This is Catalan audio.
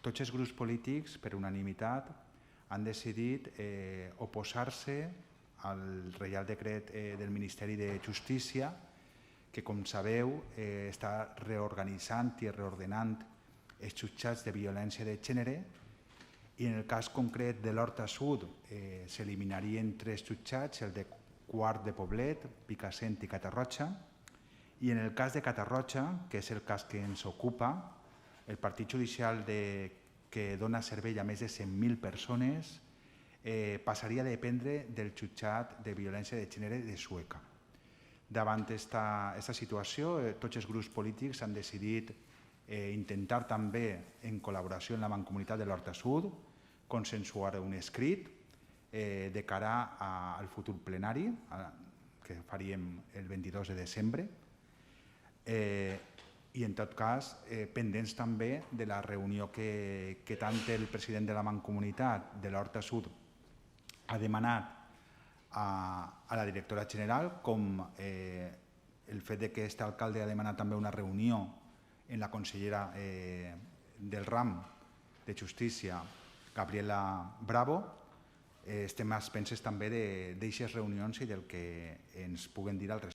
tots els grups polítics, per unanimitat, han decidit oposar-se al Reial Decret del Ministeri de Justícia, que, com sabeu, està reorganitzant i reordenant els jutjats de violència de gènere, i en el cas concret de l'Horta Sud s'eliminarien 3 jutjats, el de Quart de Poblet, Picassent i Catarroja, i en el cas de Catarroja, que és el cas que ens ocupa, el partit judicial que dona servei a més de 100.000 persones passaria a dependre del jutjat de violència de gènere de Sueca. Davant aquesta situació, tots els grups polítics han decidit intentar també, en col·laboració amb la Mancomunitat de l'Horta Sud, consensuar un escrit de cara al futur plenari, que faríem el 22 de desembre, i en tot cas pendents també de la reunió que tant el president de la Mancomunitat de l'Horta Sud ha demanat a la directora general, com el fet que aquest alcalde ha demanat també una reunió en la consellera del ram de Justícia, Gabriela Bravo. Estem a expenses també d'aquestes reunions i del que ens puguen dir al respecte.